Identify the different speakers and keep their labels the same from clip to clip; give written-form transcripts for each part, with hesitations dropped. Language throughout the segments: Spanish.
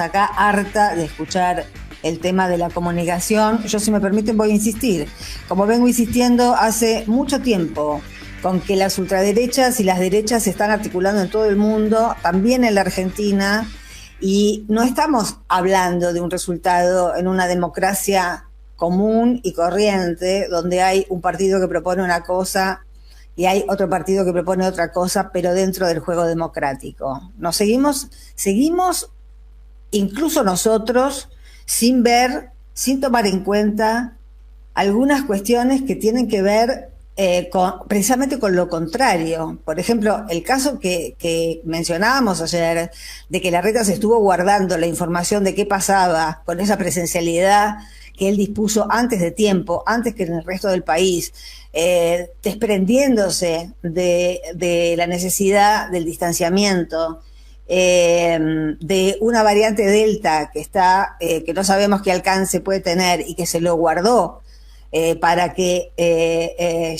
Speaker 1: acá harta de escuchar el tema de la comunicación. Yo, si me permiten, voy a insistir. Como vengo insistiendo hace mucho tiempo, con que las ultraderechas y las derechas se están articulando en todo el mundo, también en la Argentina, y no estamos hablando de un resultado en una democracia común y corriente, donde hay un partido que propone una cosa y hay otro partido que propone otra cosa, pero dentro del juego democrático. Nos seguimos incluso nosotros, sin ver, sin tomar en cuenta algunas cuestiones que tienen que ver precisamente con lo contrario. Por ejemplo, el caso que mencionábamos ayer, de que Larreta se estuvo guardando la información de qué pasaba con esa presencialidad que él dispuso antes de tiempo, antes que en el resto del país, desprendiéndose de la necesidad del distanciamiento, de una variante Delta que no sabemos qué alcance puede tener y que se lo guardó para que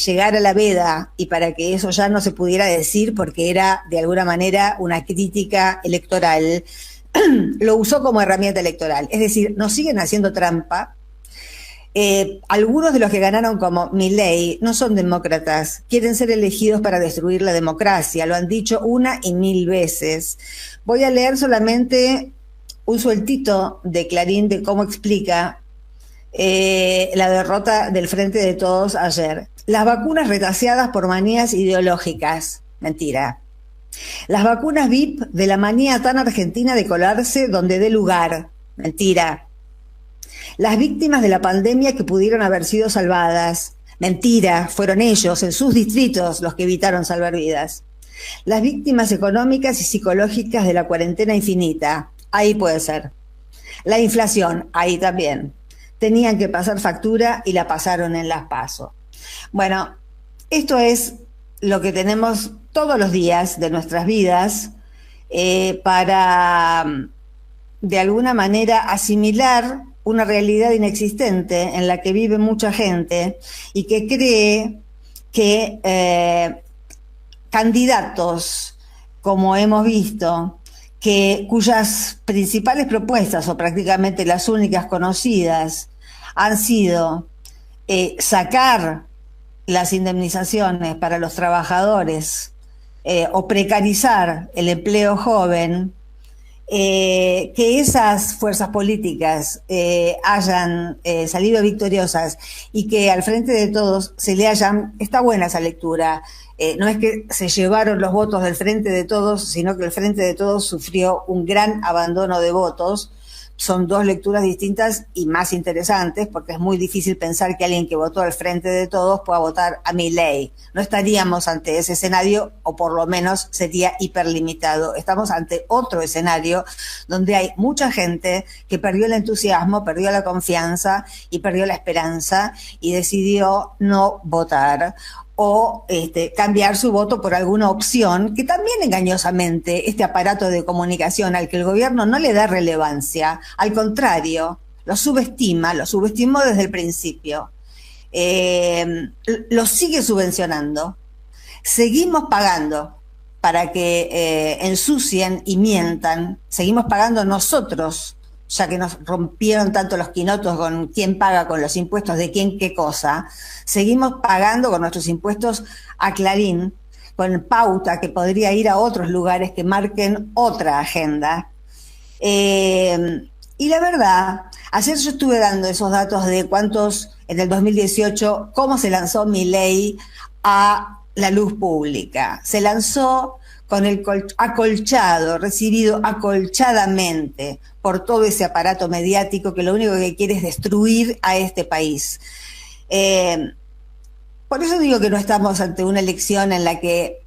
Speaker 1: llegara a la veda y para que eso ya no se pudiera decir porque era de alguna manera una crítica electoral, lo usó como herramienta electoral. Es decir, nos siguen haciendo trampa. Algunos de los que ganaron como Milei no son demócratas, quieren ser elegidos para destruir la democracia, lo han dicho una y mil veces. Voy a leer solamente un sueltito de Clarín de cómo explica la derrota del Frente de Todos ayer. Las vacunas retaseadas por manías ideológicas. Mentira. Las vacunas VIP de la manía tan argentina de colarse donde dé lugar. Mentira. Las víctimas de la pandemia que pudieron haber sido salvadas. Mentira, fueron ellos, en sus distritos, los que evitaron salvar vidas. Las víctimas económicas y psicológicas de la cuarentena infinita. Ahí puede ser. La inflación, ahí también. Tenían que pasar factura y la pasaron en las PASO. Bueno, esto es lo que tenemos todos los días de nuestras vidas para, de alguna manera, asimilar una realidad inexistente en la que vive mucha gente y que cree que candidatos, como hemos visto, cuyas principales propuestas, o prácticamente las únicas conocidas, han sido sacar las indemnizaciones para los trabajadores o precarizar el empleo joven, que esas fuerzas políticas hayan salido victoriosas y que al Frente de Todos se le hayan... Está buena esa lectura. No es que se llevaron los votos del Frente de Todos, sino que el Frente de Todos sufrió un gran abandono de votos. Son dos lecturas distintas y más interesantes, porque es muy difícil pensar que alguien que votó al Frente de Todos pueda votar a Milei. No estaríamos ante ese escenario, o por lo menos sería hiperlimitado. Estamos ante otro escenario donde hay mucha gente que perdió el entusiasmo, perdió la confianza y perdió la esperanza y decidió no votar o cambiar su voto por alguna opción que también engañosamente este aparato de comunicación al que el gobierno no le da relevancia, al contrario, lo subestimó desde el principio, lo sigue subvencionando, seguimos pagando para que ensucien y mientan, seguimos pagando nosotros, ya que nos rompieron tanto los quinotos con quién paga con los impuestos de quién qué cosa, seguimos pagando con nuestros impuestos a Clarín, con pauta que podría ir a otros lugares que marquen otra agenda. Y la verdad, ayer yo estuve dando esos datos de cuántos en el 2018, cómo se lanzó Milei a la luz pública. Se lanzó con el acolchado, recibido acolchadamente por todo ese aparato mediático que lo único que quiere es destruir a este país. Por eso digo que no estamos ante una elección en la que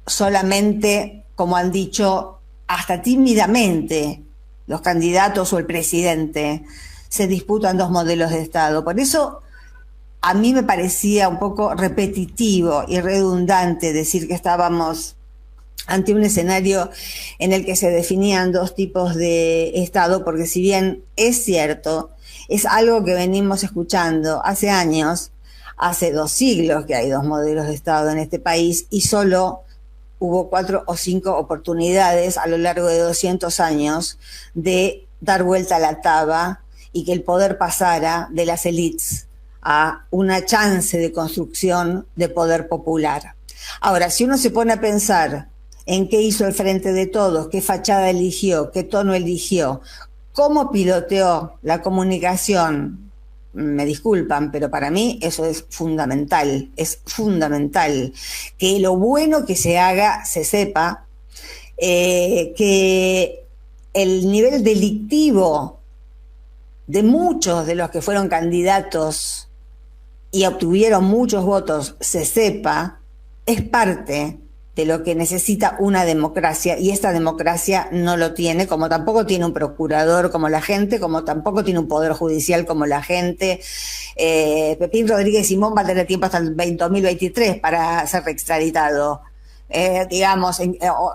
Speaker 1: solamente, como han dicho, hasta tímidamente, los candidatos o el presidente se disputan dos modelos de Estado. Por eso a mí me parecía un poco repetitivo y redundante decir que estábamos ante un escenario en el que se definían dos tipos de Estado, porque si bien es cierto, es algo que venimos escuchando hace años, hace 2 siglos que hay dos modelos de Estado en este país y solo hubo 4 o 5 oportunidades a lo largo de 200 años de dar vuelta a la taba y que el poder pasara de las élites a una chance de construcción de poder popular. Ahora, si uno se pone a pensar en qué hizo el Frente de Todos, qué fachada eligió, qué tono eligió, cómo piloteó la comunicación, me disculpan, pero para mí eso es fundamental que lo bueno que se haga se sepa, que el nivel delictivo de muchos de los que fueron candidatos y obtuvieron muchos votos se sepa, es parte de lo que necesita una democracia, y esta democracia no lo tiene, como tampoco tiene un procurador como la gente, como tampoco tiene un poder judicial como la gente. Pepín Rodríguez Simón va a tener tiempo hasta el 2023 para ser extraditado. Digamos,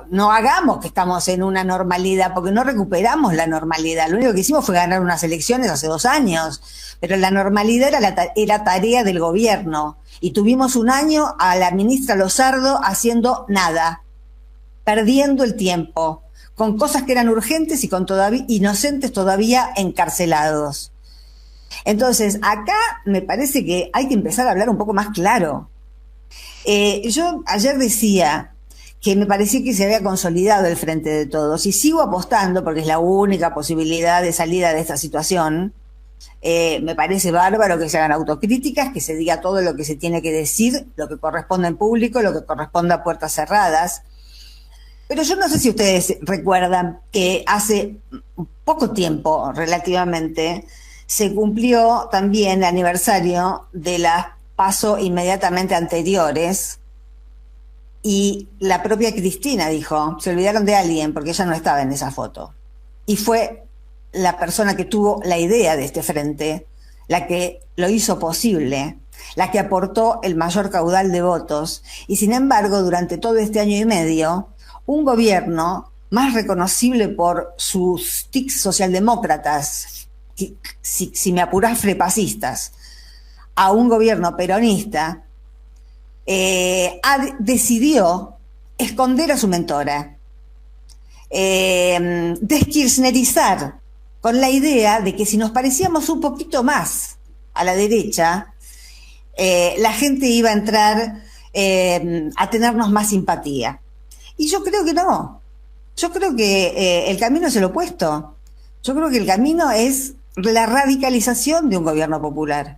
Speaker 1: no hagamos que estamos en una normalidad, porque no recuperamos la normalidad. Lo único que hicimos fue ganar unas elecciones hace 2 años, pero la normalidad era tarea del gobierno. Y tuvimos un año a la ministra Lozardo haciendo nada, perdiendo el tiempo, con cosas que eran urgentes y con inocentes todavía encarcelados. Entonces, acá me parece que hay que empezar a hablar un poco más claro. Yo ayer decía que me parecía que se había consolidado el Frente de Todos, y sigo apostando porque es la única posibilidad de salida de esta situación. Me parece bárbaro que se hagan autocríticas, que se diga todo lo que se tiene que decir, lo que corresponde en público, lo que corresponde a puertas cerradas. Pero yo no sé si ustedes recuerdan que hace poco tiempo, relativamente, se cumplió también el aniversario de las PASO inmediatamente anteriores, y la propia Cristina dijo, se olvidaron de alguien porque ella no estaba en esa foto. Y fue la persona que tuvo la idea de este frente, la que lo hizo posible, la que aportó el mayor caudal de votos. Y sin embargo, durante todo este año y medio, un gobierno más reconocible por sus tics socialdemócratas, si me apurás frepacistas, a un gobierno peronista, decidió esconder a su mentora, deskirchnerizar, con la idea de que si nos parecíamos un poquito más a la derecha, la gente iba a entrar a tenernos más simpatía. Y yo creo que no. Yo creo que el camino es el opuesto. Yo creo que el camino es la radicalización de un gobierno popular.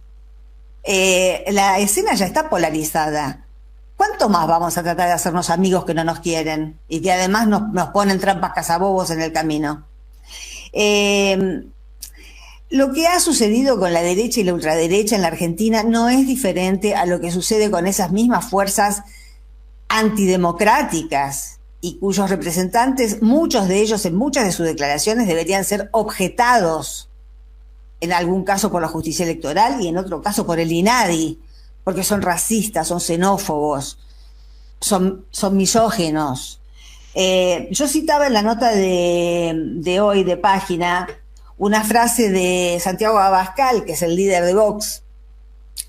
Speaker 1: La escena ya está polarizada. ¿Cuánto más vamos a tratar de hacernos amigos que no nos quieren y que además nos ponen trampas cazabobos en el camino? Lo que ha sucedido con la derecha y la ultraderecha en la Argentina no es diferente a lo que sucede con esas mismas fuerzas antidemocráticas, y cuyos representantes, muchos de ellos en muchas de sus declaraciones, deberían ser objetados, en algún caso por la justicia electoral y en otro caso por el INADI, porque son racistas, son xenófobos, son misóginos. Yo citaba en la nota de hoy, de Página, una frase de Santiago Abascal, que es el líder de Vox,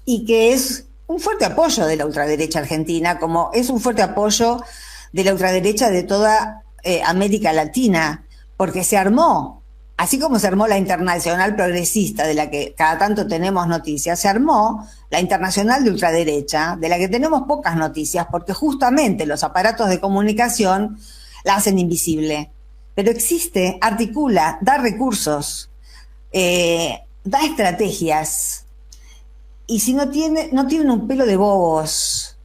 Speaker 1: y que es un fuerte apoyo de la ultraderecha argentina, como es un fuerte apoyo de la ultraderecha de toda América Latina, porque se armó, así como se armó la Internacional Progresista, de la que cada tanto tenemos noticias, se armó la Internacional de Ultraderecha, de la que tenemos pocas noticias, porque justamente los aparatos de comunicación la hacen invisible. Pero existe, articula, da recursos, da estrategias, y si no tienen un pelo de bobos,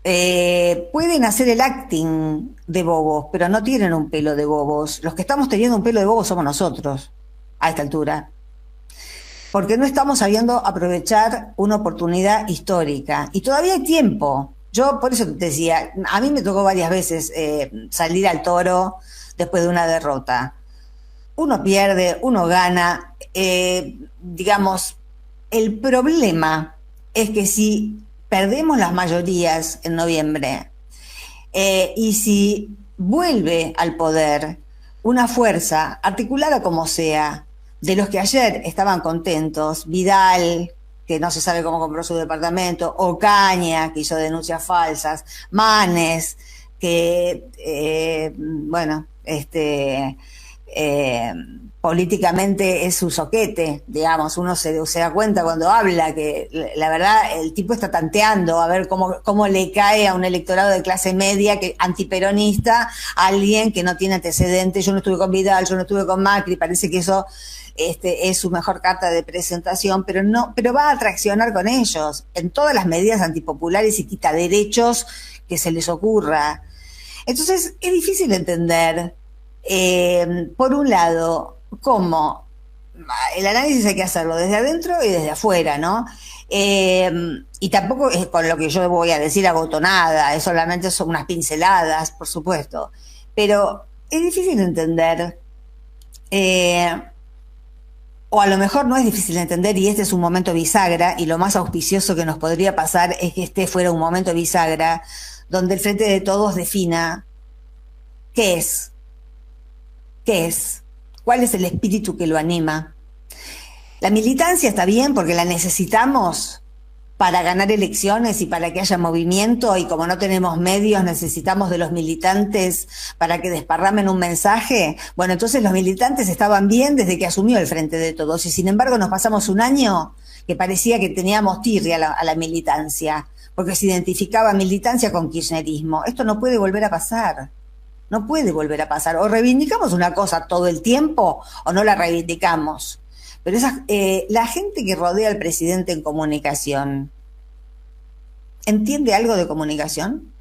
Speaker 1: pueden hacer el acting de bobos, pero no tienen un pelo de bobos. Los que estamos teniendo un pelo de bobos somos nosotros, a esta altura, porque no estamos sabiendo aprovechar una oportunidad histórica, y todavía hay tiempo. Yo por eso te decía, a mí me tocó varias veces salir al toro después de una derrota. Uno pierde, uno gana, digamos, el problema es que si perdemos las mayorías en noviembre, y si vuelve al poder una fuerza, articulada como sea, de los que ayer estaban contentos, Vidal, que no se sabe cómo compró su departamento, Ocaña, que hizo denuncias falsas, Manes, que, políticamente es su soquete, digamos, uno se da cuenta cuando habla que la verdad el tipo está tanteando a ver cómo le cae a un electorado de clase media que antiperonista a alguien que no tiene antecedentes. Yo no estuve con Vidal, yo no estuve con Macri, parece que eso es su mejor carta de presentación, pero va a traccionar con ellos en todas las medidas antipopulares y quita derechos que se les ocurra. Entonces es difícil entender, por un lado, cómo el análisis hay que hacerlo desde adentro y desde afuera, ¿no? Y tampoco es con lo que yo voy a decir agotonada, es solamente son unas pinceladas, por supuesto. Pero es difícil entender, o a lo mejor no es difícil de entender y este es un momento bisagra y lo más auspicioso que nos podría pasar es que este fuera un momento bisagra donde el Frente de Todos defina qué es, cuál es el espíritu que lo anima. La militancia está bien porque la necesitamos para ganar elecciones y para que haya movimiento, y como no tenemos medios necesitamos de los militantes para que desparramen un mensaje. Bueno, entonces los militantes estaban bien desde que asumió el Frente de Todos y sin embargo nos pasamos un año que parecía que teníamos tirria a la militancia, porque se identificaba militancia con kirchnerismo. Esto no puede volver a pasar. No puede volver a pasar. O reivindicamos una cosa todo el tiempo o no la reivindicamos. Pero la gente que rodea al presidente en comunicación, ¿entiende algo de comunicación?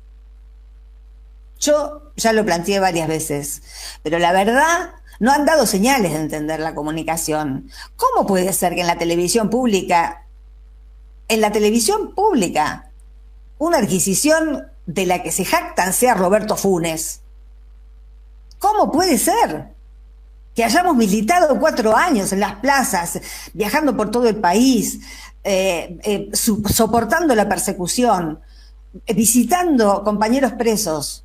Speaker 1: Yo ya lo planteé varias veces, pero la verdad no han dado señales de entender la comunicación. ¿Cómo puede ser que en la televisión pública, una adquisición de la que se jactan sea Roberto Funes? ¿Cómo puede ser que hayamos militado 4 años en las plazas, viajando por todo el país, soportando la persecución, visitando compañeros presos,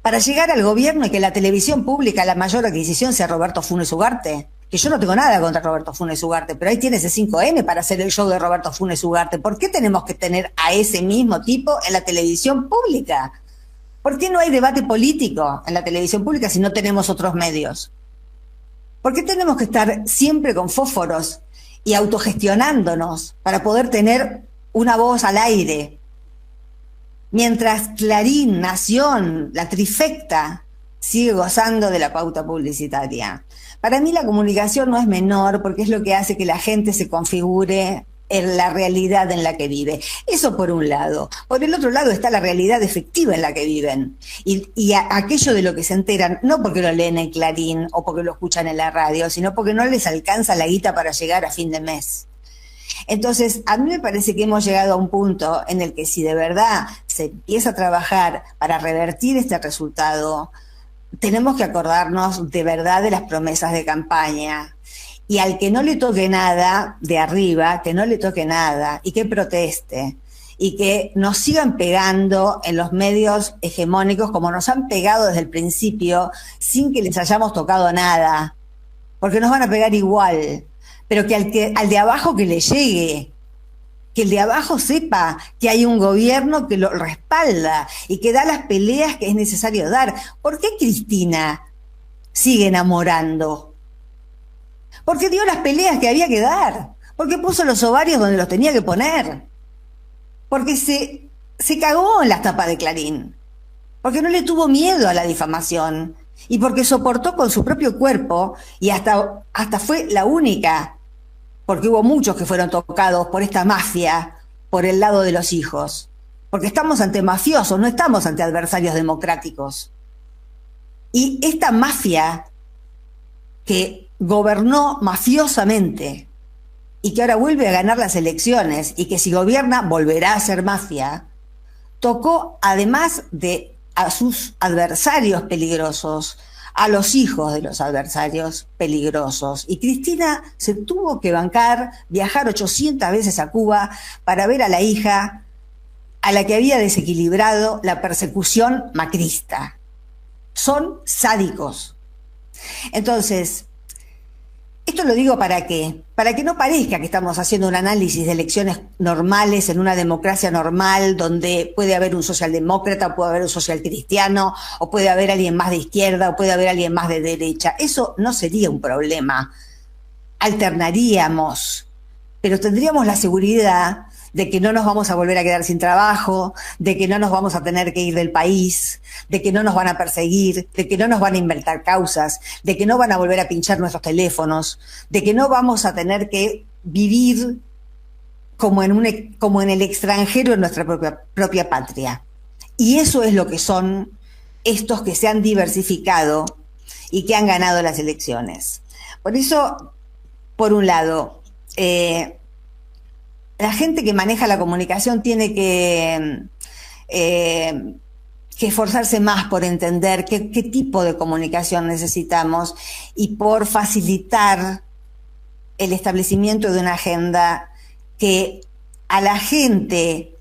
Speaker 1: para llegar al gobierno y que la televisión pública, la mayor adquisición sea Roberto Funes Ugarte? Que yo no tengo nada contra Roberto Funes Ugarte, pero ahí tiene ese 5N para hacer el show de Roberto Funes Ugarte. ¿Por qué tenemos que tener a ese mismo tipo en la televisión pública? ¿Por qué no hay debate político en la televisión pública si no tenemos otros medios? ¿Por qué tenemos que estar siempre con fósforos y autogestionándonos para poder tener una voz al aire? Mientras Clarín, Nación, la trifecta sigue gozando de la pauta publicitaria. Para mí la comunicación no es menor porque es lo que hace que la gente se configure en la realidad en la que vive. Eso por un lado. Por el otro lado está la realidad efectiva en la que viven. Y aquello de lo que se enteran, no porque lo leen en Clarín o porque lo escuchan en la radio, sino porque no les alcanza la guita para llegar a fin de mes. Entonces, a mí me parece que hemos llegado a un punto en el que si de verdad se empieza a trabajar para revertir este resultado, tenemos que acordarnos de verdad de las promesas de campaña. Y al que no le toque nada de arriba, que no le toque nada y que proteste. Y que nos sigan pegando en los medios hegemónicos como nos han pegado desde el principio sin que les hayamos tocado nada. Porque nos van a pegar igual. Pero que al de abajo que le llegue. Que el de abajo sepa que hay un gobierno que lo respalda y que da las peleas que es necesario dar. ¿Por qué Cristina sigue enamorando? Porque dio las peleas que había que dar, porque puso los ovarios donde los tenía que poner, porque se cagó en las tapas de Clarín, porque no le tuvo miedo a la difamación y porque soportó con su propio cuerpo y hasta fue la única, porque hubo muchos que fueron tocados por esta mafia por el lado de los hijos, porque estamos ante mafiosos, no estamos ante adversarios democráticos. Y esta mafia que gobernó mafiosamente y que ahora vuelve a ganar las elecciones y que si gobierna volverá a ser mafia, tocó además de a sus adversarios peligrosos, a los hijos de los adversarios peligrosos. Y Cristina se tuvo que bancar, viajar 800 veces a Cuba para ver a la hija a la que había desequilibrado la persecución macrista. Son sádicos. Entonces, esto esto lo digo ¿para qué? Para que no parezca que estamos haciendo un análisis de elecciones normales en una democracia normal donde puede haber un socialdemócrata, o puede haber un socialcristiano, o puede haber alguien más de izquierda, o puede haber alguien más de derecha. Eso no sería un problema. Alternaríamos, pero tendríamos la seguridad de que no nos vamos a volver a quedar sin trabajo, de que no nos vamos a tener que ir del país, de que no nos van a perseguir, de que no nos van a inventar causas, de que no van a volver a pinchar nuestros teléfonos, de que no vamos a tener que vivir como en el extranjero en nuestra propia patria. Y eso es lo que son estos que se han diversificado y que han ganado las elecciones. Por eso, por un lado, la gente que maneja la comunicación tiene que esforzarse más por entender qué tipo de comunicación necesitamos y por facilitar el establecimiento de una agenda que a la gente,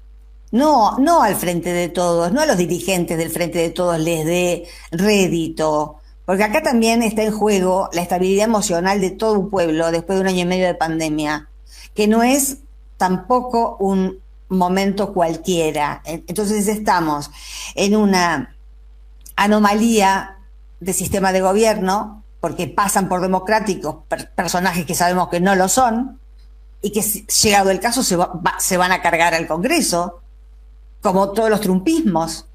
Speaker 1: no al Frente de Todos, no a los dirigentes del Frente de Todos les dé rédito, porque acá también está en juego la estabilidad emocional de todo un pueblo después de un año y medio de pandemia, que no es tampoco un momento cualquiera. Entonces estamos en una anomalía de sistema de gobierno, porque pasan por democráticos personajes que sabemos que no lo son, y que llegado el caso se van a cargar al Congreso, como todos los trumpismos,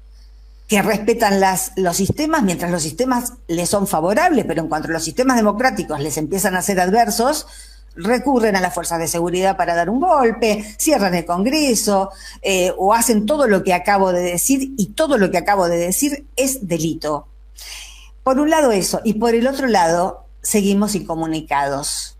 Speaker 1: que respetan los sistemas mientras los sistemas les son favorables, pero en cuanto los sistemas democráticos les empiezan a ser adversos, recurren a las fuerzas de seguridad para dar un golpe, cierran el Congreso, o hacen todo lo que acabo de decir, y todo lo que acabo de decir es delito. Por un lado eso, y por el otro lado seguimos incomunicados.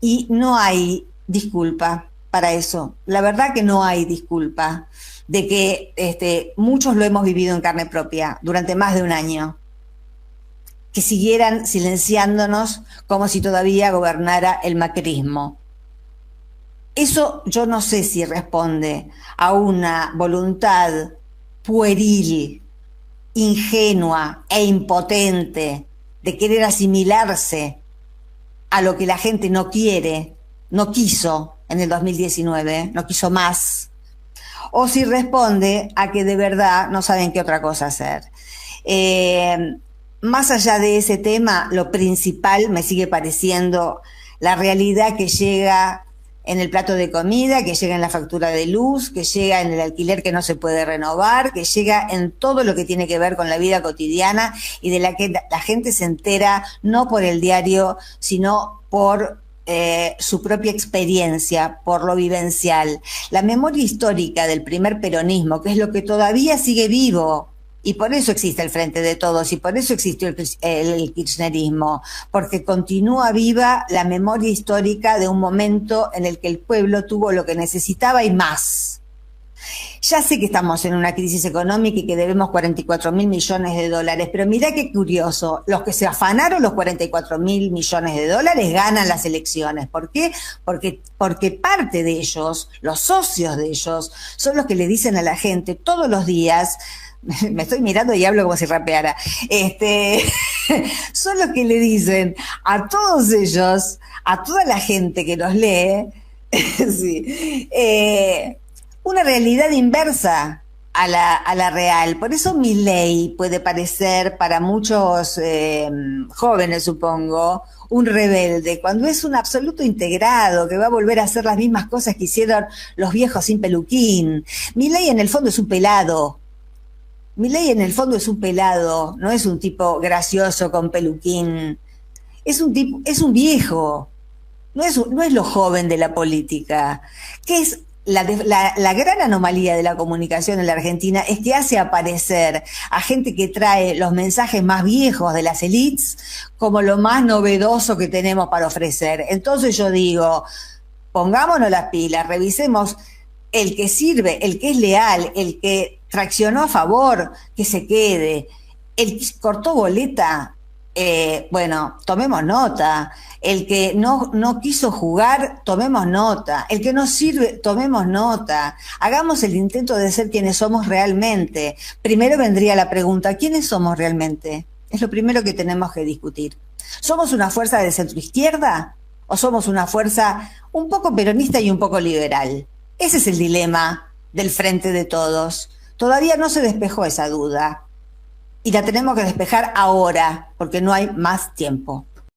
Speaker 1: Y no hay disculpa para eso. La verdad que no hay disculpa de que muchos lo hemos vivido en carne propia durante más de un año. Que siguieran silenciándonos como si todavía gobernara el macrismo. Eso yo no sé si responde a una voluntad pueril, ingenua e impotente de querer asimilarse a lo que la gente no quiere, no quiso en el 2019, no quiso más, o si responde a que de verdad no saben qué otra cosa hacer. Más allá de ese tema, lo principal me sigue pareciendo la realidad que llega en el plato de comida, que llega en la factura de luz, que llega en el alquiler que no se puede renovar, que llega en todo lo que tiene que ver con la vida cotidiana y de la que la gente se entera no por el diario, sino por su propia experiencia, por lo vivencial. La memoria histórica del primer peronismo, que es lo que todavía sigue vivo, y por eso existe el Frente de Todos, y por eso existió el kirchnerismo, porque continúa viva la memoria histórica de un momento en el que el pueblo tuvo lo que necesitaba y más. Ya sé que estamos en una crisis económica y que debemos 44.000 millones de dólares, pero mirá qué curioso, los que se afanaron los 44.000 millones de dólares ganan las elecciones. ¿Por qué? Porque parte de ellos, los socios de ellos, son los que le dicen a la gente todos los días, me estoy mirando y hablo como si rapeara, son los que le dicen a todos ellos, a toda la gente que los lee, sí, una realidad inversa a la real. Por eso Milei puede parecer para muchos jóvenes, supongo, un rebelde, cuando es un absoluto integrado, que va a volver a hacer las mismas cosas que hicieron los viejos sin peluquín. Milei en el fondo es un pelado. Milei en el fondo es un pelado, no es un tipo gracioso con peluquín. Es un viejo. No es lo joven de la política. Que es la gran anomalía de la comunicación en la Argentina, es que hace aparecer a gente que trae los mensajes más viejos de las élites como lo más novedoso que tenemos para ofrecer. Entonces yo digo, pongámonos las pilas, revisemos el que sirve, el que es leal, el que traccionó a favor, que se quede. El que cortó boleta, bueno, tomemos nota. El que no quiso jugar, tomemos nota. El que no sirve, tomemos nota. Hagamos el intento de ser quienes somos realmente. Primero vendría la pregunta, ¿quiénes somos realmente? Es lo primero que tenemos que discutir. ¿Somos una fuerza de centroizquierda o somos una fuerza un poco peronista y un poco liberal? Ese es el dilema del Frente de Todos. Todavía no se despejó esa duda y la tenemos que despejar ahora porque no hay más tiempo.